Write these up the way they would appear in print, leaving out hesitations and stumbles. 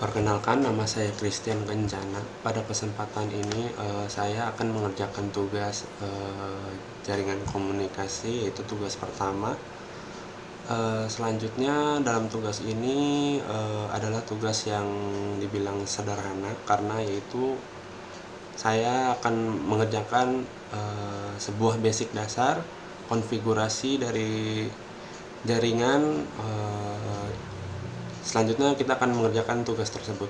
Perkenalkan, nama saya Christian Kencana. Pada kesempatan ini saya akan mengerjakan tugas jaringan komunikasi, yaitu tugas pertama. Selanjutnya dalam tugas ini adalah tugas yang dibilang sederhana, karena yaitu saya akan mengerjakan sebuah basic dasar konfigurasi dari jaringan. Selanjutnya kita akan mengerjakan tugas tersebut.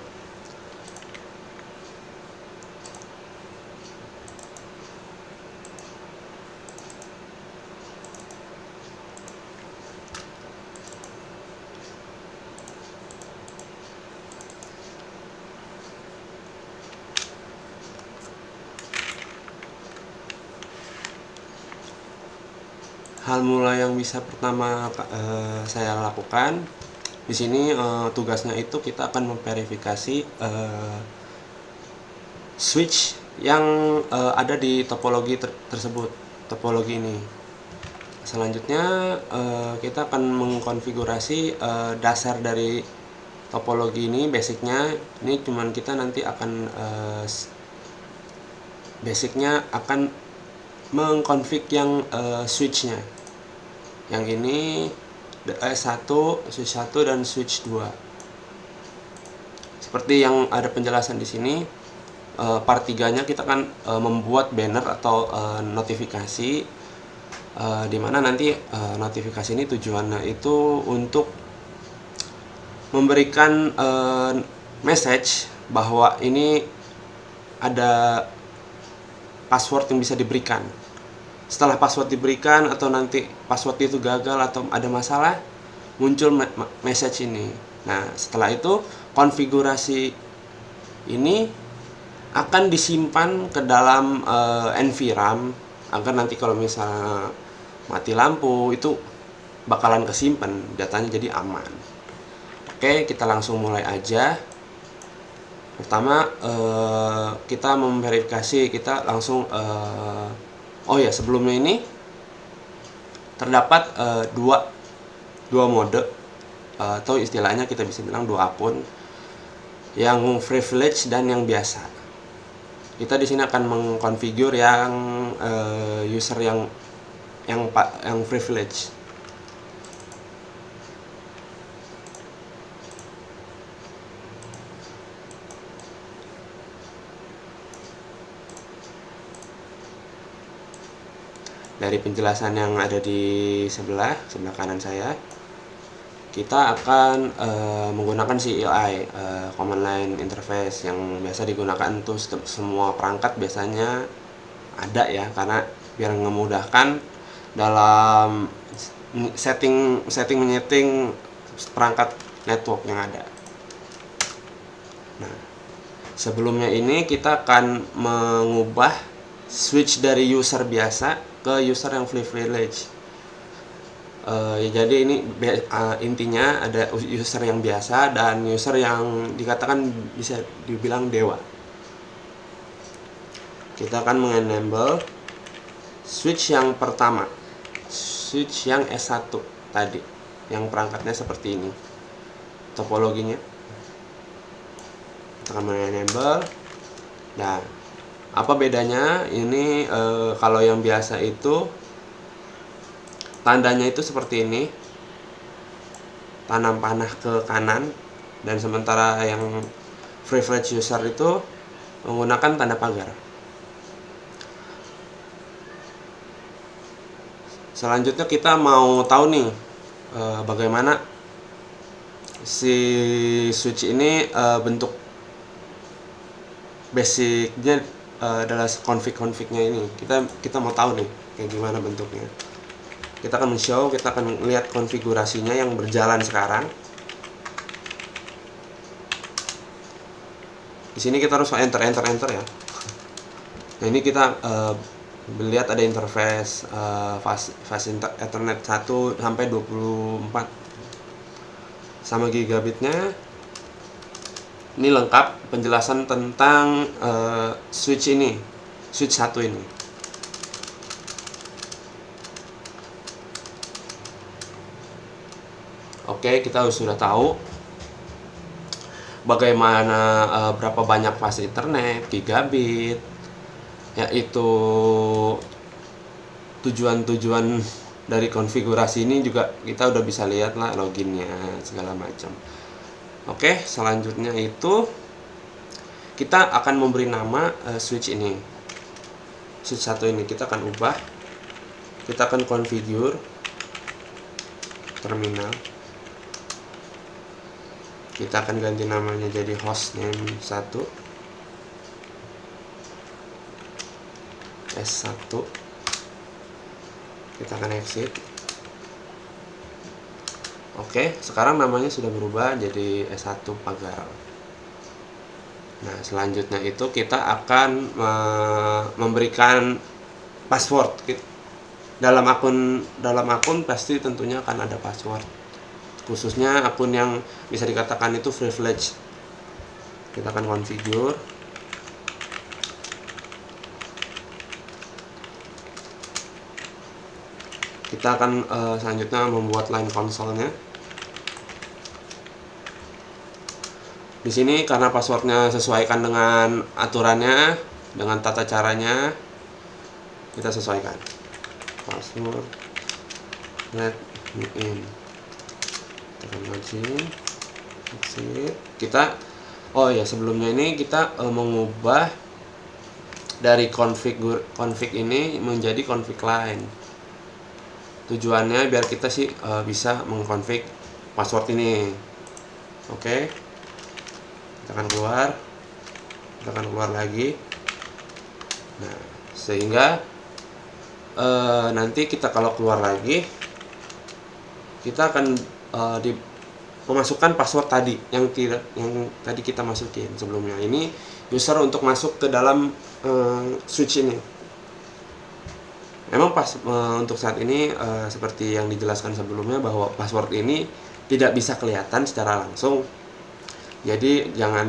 Hal mulai yang bisa pertama saya lakukan di sini, tugasnya itu kita akan memverifikasi switch yang ada di topologi tersebut, topologi ini. Selanjutnya kita akan mengkonfigurasi dasar dari topologi ini, basicnya. Ini cuman kita nanti akan basicnya akan mengkonfig yang switchnya. Yang ini S1, switch 1 dan switch 2. Seperti yang ada penjelasan di sini, part 3-nya kita akan membuat banner atau notifikasi, di mana nanti notifikasi ini tujuannya itu untuk memberikan message bahwa ini ada password yang bisa diberikan. Setelah password diberikan atau nanti password itu gagal atau ada masalah, muncul message ini. Nah, setelah itu konfigurasi ini akan disimpan ke dalam NVRAM agar nanti kalau misalnya mati lampu itu bakalan kesimpan datanya, jadi aman. Oke, kita langsung mulai aja. Pertama kita memverifikasi, kita langsung oh ya, sebelumnya ini terdapat dua mode, atau istilahnya kita bisa bilang dua akun, yang privilege dan yang biasa. Kita di sini akan mengkonfigur yang user yang privilege. Dari penjelasan yang ada di sebelah kanan saya, kita akan menggunakan CLI, Command Line Interface, yang biasa digunakan untuk semua perangkat. Biasanya ada ya, karena biar memudahkan dalam menyeting perangkat network yang ada. Nah, sebelumnya ini kita akan mengubah switch dari user biasa ke user yang privilege. Jadi ini intinya ada user yang biasa dan user yang dikatakan bisa dibilang dewa. Kita akan mengenable switch yang pertama, switch yang S1 tadi, yang perangkatnya seperti ini topologinya. Kita akan mengenable. Nah, apa bedanya ini? Kalau yang biasa itu tandanya itu seperti ini, tanam panah ke kanan, dan sementara yang privilege user itu menggunakan tanda pagar. Selanjutnya kita mau tahu nih bagaimana si switch ini bentuk basicnya adalah config-confignya ini. Kita mau tahu nih kayak gimana bentuknya. Kita akan men-show, kita akan lihat konfigurasinya yang berjalan sekarang. Di sini kita harus enter ya. Nah, ini kita melihat ada interface fast Ethernet 1 sampai 24 sama gigabitnya. Ini lengkap penjelasan tentang switch ini, switch 1 ini. Oke, kita sudah tahu bagaimana berapa banyak fast internet, gigabit, yaitu tujuan-tujuan dari konfigurasi ini juga kita udah bisa lihat lah loginnya segala macam. Oke, selanjutnya itu kita akan memberi nama switch ini. Switch 1 ini kita akan ubah. Kita akan configure terminal. Kita akan ganti namanya jadi hostname 1 S1. Kita akan exit. Oke, sekarang namanya sudah berubah jadi S1 pagar. Nah, selanjutnya itu kita akan memberikan password. Dalam akun pasti tentunya akan ada password. Khususnya akun yang bisa dikatakan itu privilege. Kita akan configure. Kita akan selanjutnya membuat line console-nya. Di sini karena passwordnya sesuaikan dengan aturannya, dengan tata caranya, kita sesuaikan. Password let me in. Tekan login, exit. Kita sebelumnya ini kita mengubah dari config ini menjadi config line. Tujuannya biar kita bisa mengkonfig password ini. Oke. Kita akan keluar lagi. Nah, sehingga nanti kita kalau keluar lagi, kita akan memasukkan password tadi yang tadi kita masukin sebelumnya. Ini user untuk masuk ke dalam switch ini. Memang untuk saat ini seperti yang dijelaskan sebelumnya bahwa password ini tidak bisa kelihatan secara langsung. Jadi jangan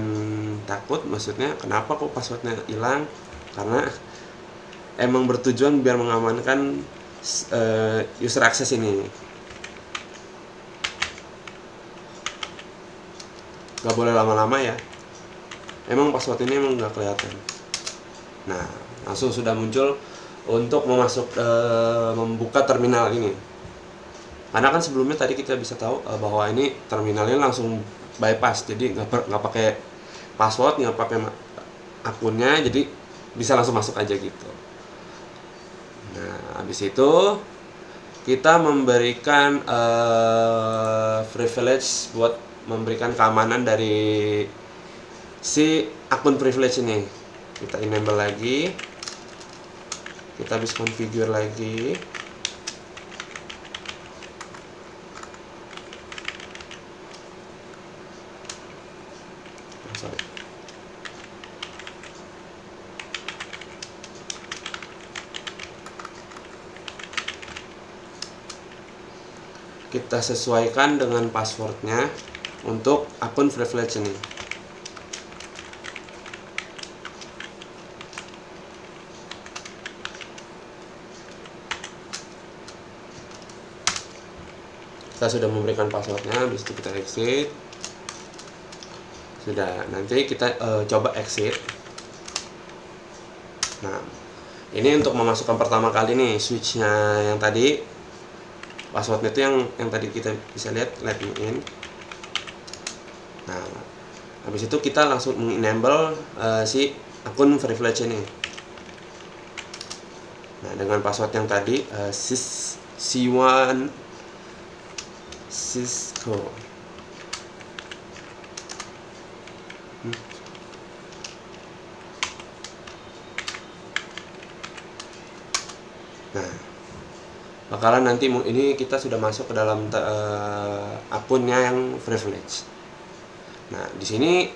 takut, maksudnya kenapa kok passwordnya hilang, karena emang bertujuan biar mengamankan user access ini. Gak boleh lama-lama ya, emang password ini emang gak kelihatan. Nah, langsung sudah muncul untuk membuka terminal ini. Karena kan sebelumnya tadi kita bisa tahu bahwa ini terminalnya langsung bypass, jadi nggak pakai password, nggak pakai akunnya, jadi bisa langsung masuk aja gitu. Nah, habis itu kita memberikan privilege buat memberikan keamanan dari si akun privilege ini. Kita enable lagi, kita bisa configure lagi. Kita sesuaikan dengan passwordnya untuk akun privilege ini. Kita sudah memberikan passwordnya, habis itu kita exit. Sudah, nanti kita coba exit. Nah, ini untuk memasukkan pertama kali nih switchnya yang tadi, passwordnya itu yang tadi kita bisa lihat, let me in. Nah, habis itu kita langsung mengenable si akun privilege ini. Nah, dengan password yang tadi C1 Cisco. Nah, bakalan nanti ini kita sudah masuk ke dalam akunnya yang privilege. Nah, di sini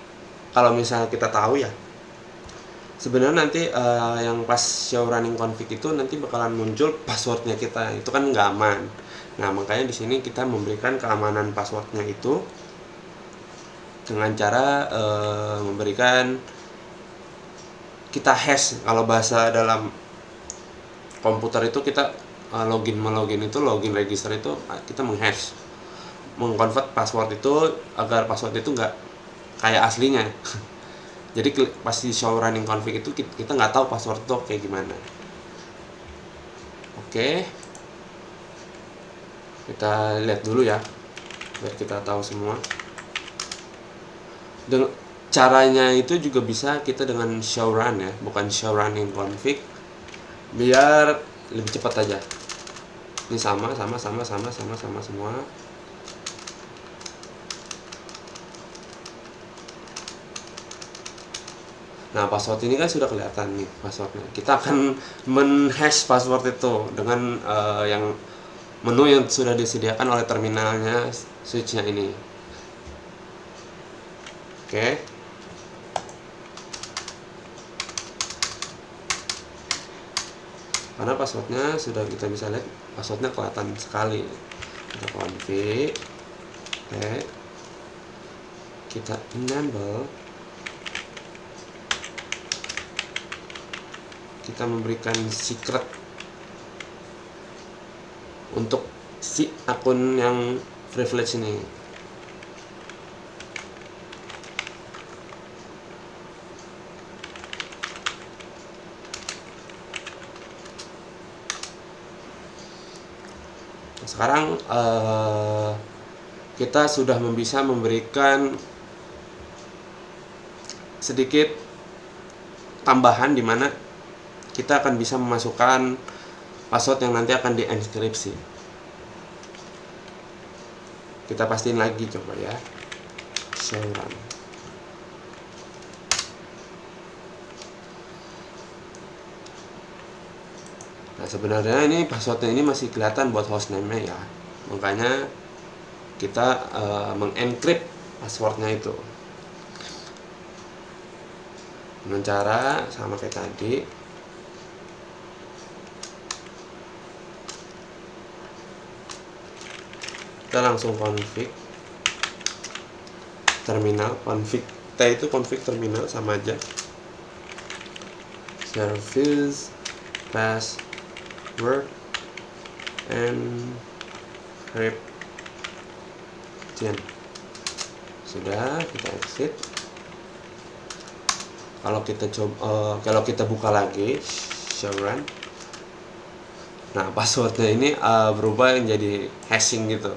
kalau misalnya kita tahu ya, sebenarnya nanti yang pas show running config itu nanti bakalan muncul passwordnya kita, itu kan nggak aman. Nah, makanya di sini kita memberikan keamanan passwordnya itu dengan cara memberikan kita hash. Kalau bahasa dalam komputer itu kita login itu register itu kita menghash, mengconvert password itu agar password itu nggak kayak aslinya. Jadi pas di show running config itu kita nggak tahu password itu kayak gimana. Oke, kita lihat dulu ya biar kita tahu semua. Caranya itu juga bisa kita dengan show run ya, bukan show running config, biar lebih cepat aja. Ini sama semua. Nah, password ini kan sudah kelihatan nih passwordnya. Kita akan men-hash password itu dengan yang menu yang sudah disediakan oleh terminalnya switch-nya ini. Oke. Karena passwordnya sudah kita bisa lihat, passwordnya kelihatan sekali. Kita config. Oke. Kita enable. Kita memberikan secret untuk si akun yang privilege ini. Sekarang kita sudah bisa memberikan sedikit tambahan di mana kita akan bisa memasukkan password yang nanti akan dienkripsi. Kita pastiin lagi coba ya. Show run. Nah, sebenarnya ini passwordnya ini masih kelihatan buat hostname-nya ya. Makanya kita mengencrypt passwordnya itu dengan cara sama kayak tadi. Kita langsung config terminal, config T itu config terminal sama aja, service password encryption. Sudah, kita exit. Kalau kita buka lagi show run, nah passwordnya ini berubah menjadi hashing gitu.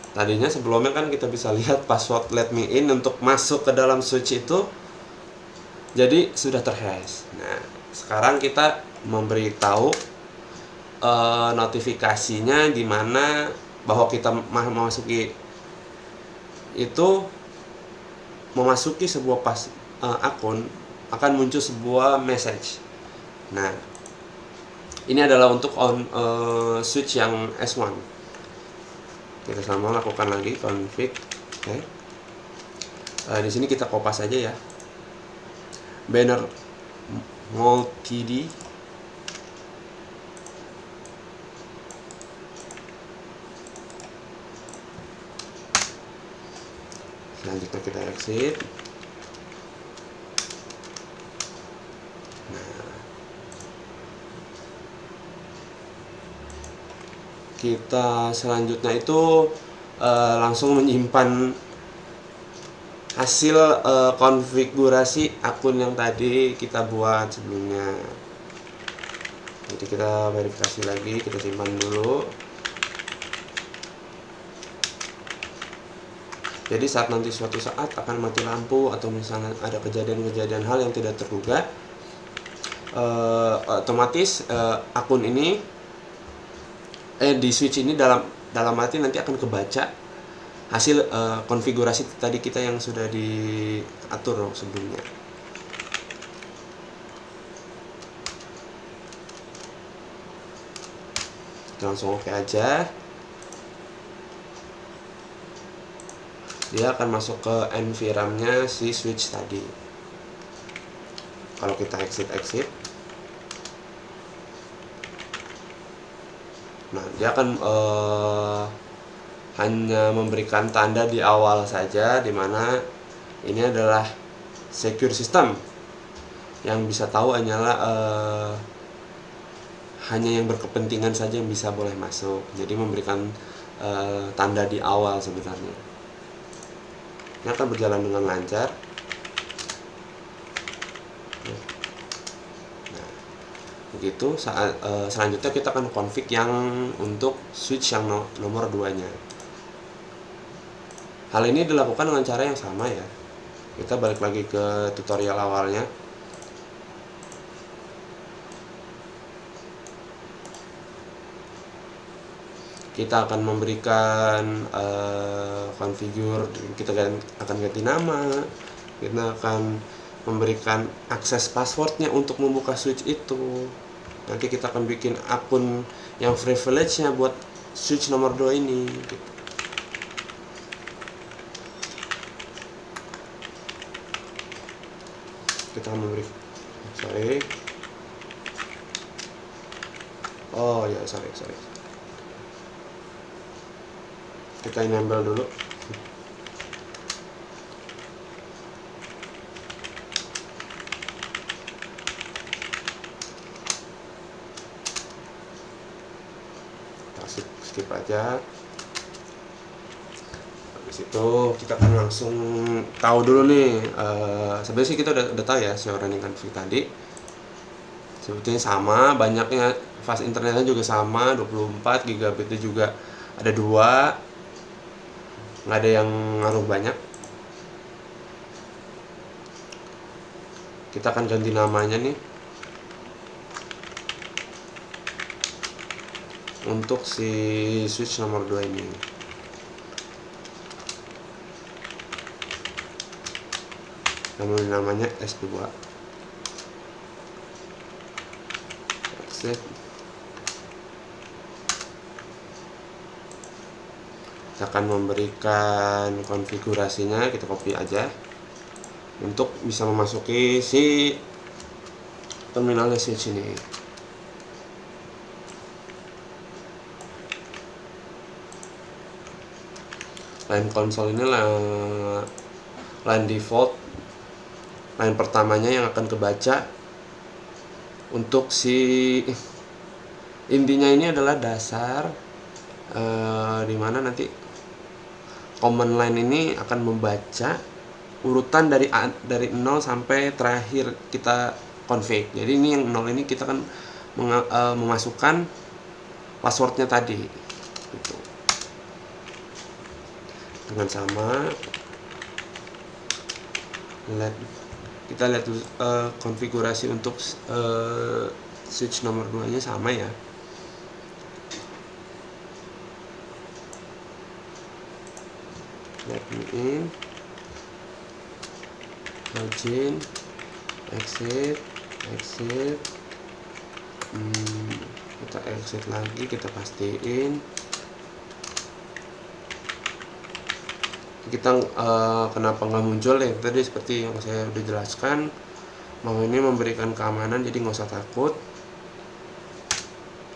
Tadinya sebelumnya kan kita bisa lihat password let me in untuk masuk ke dalam switch itu jadi sudah terhash. Nah, sekarang kita memberitahu notifikasinya di mana bahwa kita memasuki sebuah akun akan muncul sebuah message. Nah, ini adalah untuk switch yang S1. Kita sama lakukan lagi config. Oke. Di sini kita kopas aja ya. Banner multid. Selanjutnya kita exit. Kita selanjutnya itu langsung menyimpan hasil konfigurasi akun yang tadi kita buat sebelumnya. Jadi kita verifikasi lagi, kita simpan dulu. Jadi saat nanti suatu saat akan mati lampu atau misalnya ada kejadian-kejadian hal yang tidak terduga, otomatis akun ini di switch ini dalam arti nanti akan kebaca hasil konfigurasi tadi kita yang sudah diatur sebelumnya. Kita langsung oke aja. Dia akan masuk ke environment-nya si switch tadi. Kalau kita exit, nah dia akan hanya memberikan tanda di awal saja, dimana ini adalah secure system yang bisa tahu hanyalah hanya yang berkepentingan saja yang bisa boleh masuk. Jadi memberikan tanda di awal sebenarnya. Ini akan berjalan dengan lancar. Nah, begitu. Selanjutnya kita akan config yang untuk switch yang nomor 2-nya. Hal ini dilakukan dengan cara yang sama ya. Kita balik lagi ke tutorial awalnya. Kita akan memberikan configure, kita akan ganti nama, kita akan memberikan akses passwordnya untuk membuka switch itu. Nanti kita akan bikin akun yang privilege-nya buat switch nomor 2 ini gitu. Kita akan memberi sorry kita enable dulu. Kita skip aja. Habis itu kita akan langsung tahu dulu nih, sebenarnya sih kita udah tahu ya si running config tadi sebetulnya sama, banyaknya fast internetnya juga sama, 24 GB juga ada 2, nggak ada yang ngaruh banyak. Kita akan ganti namanya nih untuk si switch nomor 2 ini. Namanya S2. Exit. Kita akan memberikan konfigurasinya, kita copy aja untuk bisa memasuki si terminal switch ini. Line console ini line default, line pertamanya yang akan kebaca untuk si intinya ini adalah dasar, dimana nanti command line ini akan membaca urutan dari 0 sampai terakhir kita config. Jadi ini yang 0 ini kita kan memasukkan passwordnya tadi gitu. Dengan sama kita lihat konfigurasi untuk switch nomor 2 nya sama ya. Let me in, login, exit, kita exit lagi, kita pastiin. Kita kenapa nggak muncul ya, tadi seperti yang saya udah jelaskan, mau ini memberikan keamanan, jadi nggak usah takut,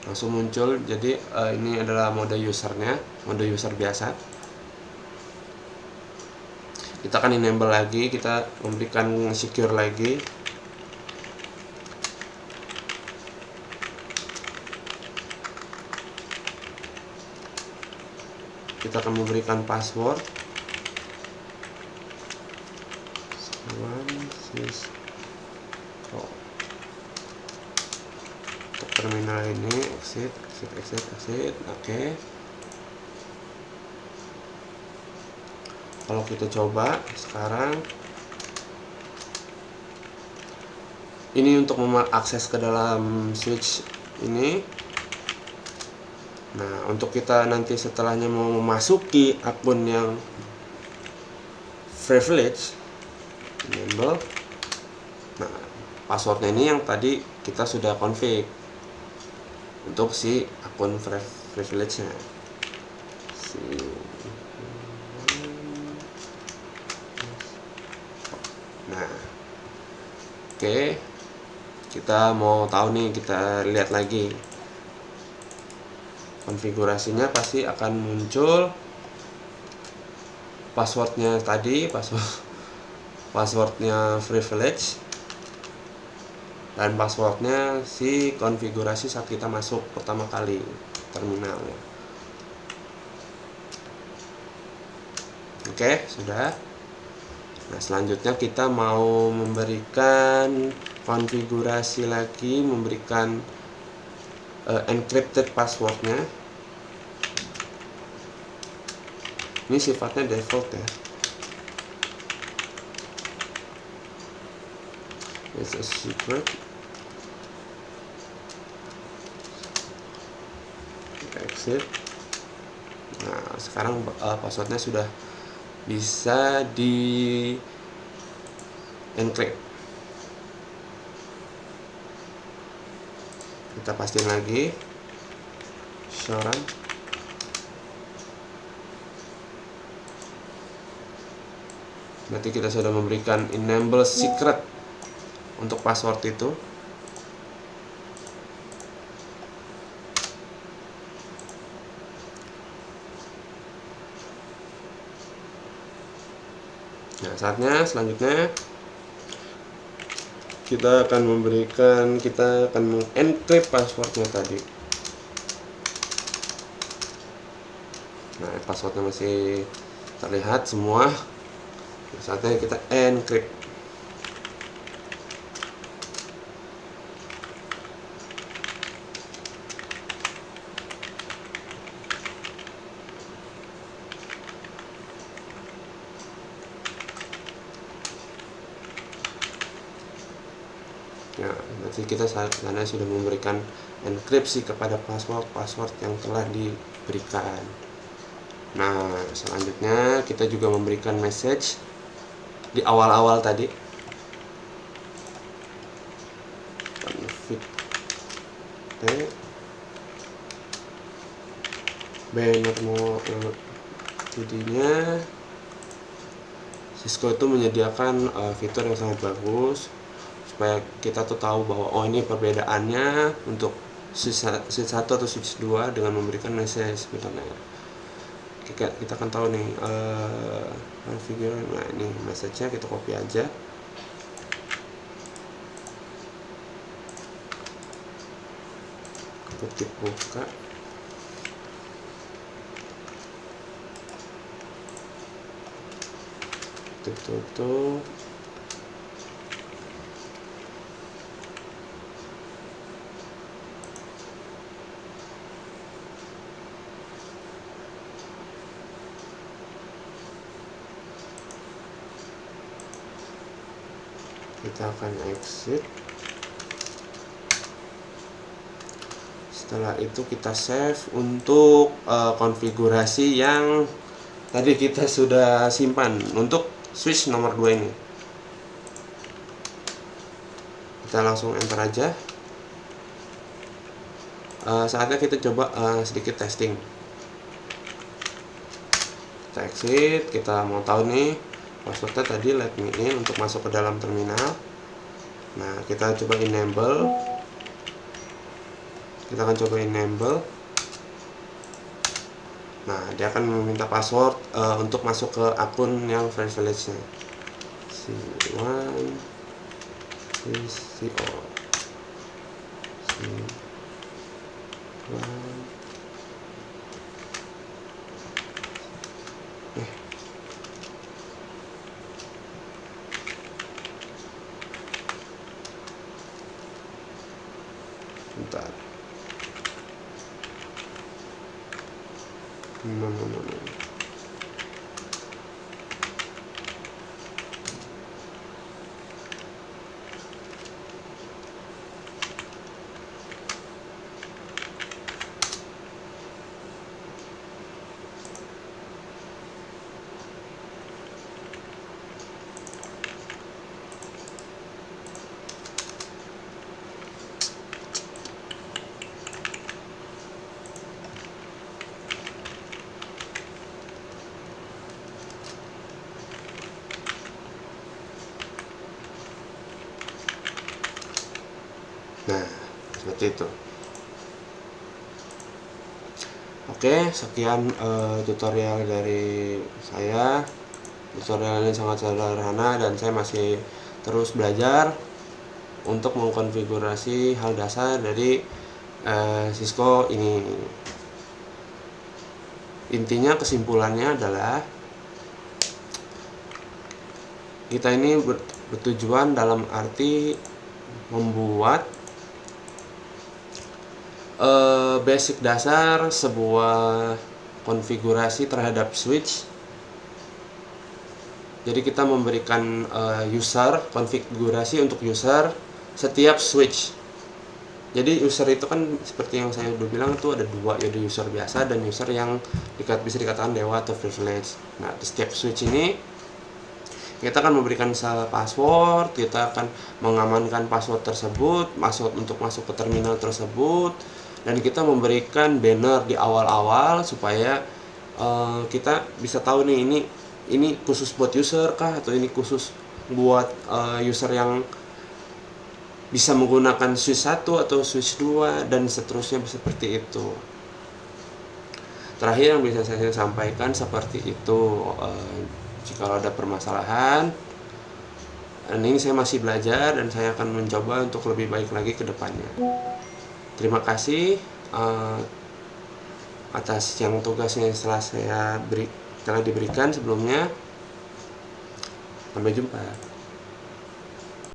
langsung muncul. Jadi ini adalah mode usernya, mode user biasa. Kita akan enable lagi, kita memberikan secure lagi. Kita akan memberikan password. Untuk terminal ini exit. Oke. Kalau kita coba sekarang, ini untuk mengakses ke dalam switch ini. Nah, untuk kita nanti setelahnya mau memasuki akun yang privilege, enable. Nah, passwordnya ini yang tadi kita sudah config untuk si akun privilege-nya. Nah, oke, kita mau tahu nih, kita lihat lagi konfigurasinya. Pasti akan muncul passwordnya tadi, passwordnya privilege. dan passwordnya si konfigurasi saat kita masuk pertama kali terminalnya. Oke, sudah. Nah, selanjutnya kita mau memberikan konfigurasi lagi, memberikan encrypted passwordnya. Ini sifatnya default ya. It's a secret. Exit. Nah, sekarang passwordnya sudah bisa di encrypt. Kita pastiin lagi. Show run. Berarti kita sudah memberikan enable secret untuk password itu. Nah, saatnya selanjutnya kita akan mengencrypt passwordnya tadi. Nah, passwordnya masih terlihat semua. Saatnya kita encrypt. Ya, berarti kita sana sudah memberikan enkripsi kepada password yang telah diberikan. Nah, selanjutnya kita juga memberikan message di awal-awal tadi. Config T banner mode jadinya Cisco itu menyediakan fitur yang sangat bagus supaya kita tuh tahu bahwa oh ini perbedaannya untuk switch 1 atau switch 2 dengan memberikan message misalnya. Kita akan tahu nih configure. Nah, ini message-nya kita copy aja. Ketik buka. Tutup. Kita akan exit. Setelah itu kita save untuk konfigurasi yang tadi kita sudah simpan untuk switch nomor 2 ini. Kita langsung enter aja. Saatnya kita coba sedikit testing. Kita exit. Kita mau tahu nih passwordnya tadi let me in untuk masuk ke dalam terminal. Nah, kita coba enable. Kita akan coba enable. Nah, dia akan meminta password untuk masuk ke akun yang privilege-nya. C1 CCO C1 bentar. No. Nah, seperti itu. Oke, sekian tutorial dari saya. Tutorial ini sangat sederhana dan saya masih terus belajar. untuk mengkonfigurasi hal dasar dari Cisco ini. Intinya kesimpulannya adalah kita ini bertujuan dalam arti membuat basic dasar sebuah konfigurasi terhadap switch. Jadi kita memberikan konfigurasi untuk user setiap switch. Jadi user itu kan seperti yang saya udah bilang itu ada dua, yaitu user biasa dan user yang bisa dikatakan dewa atau privilege. Nah, di setiap switch ini kita akan memberikan password, kita akan mengamankan password tersebut, untuk masuk ke terminal tersebut, dan kita memberikan banner di awal-awal supaya kita bisa tahu nih ini khusus buat user kah atau ini khusus buat user yang bisa menggunakan switch 1 atau switch 2 dan seterusnya, seperti itu. Terakhir yang bisa saya sampaikan seperti itu. Jika ada permasalahan, dan ini saya masih belajar dan saya akan mencoba untuk lebih baik lagi ke depannya. Terima kasih atas yang tugasnya telah diberikan sebelumnya. Sampai jumpa.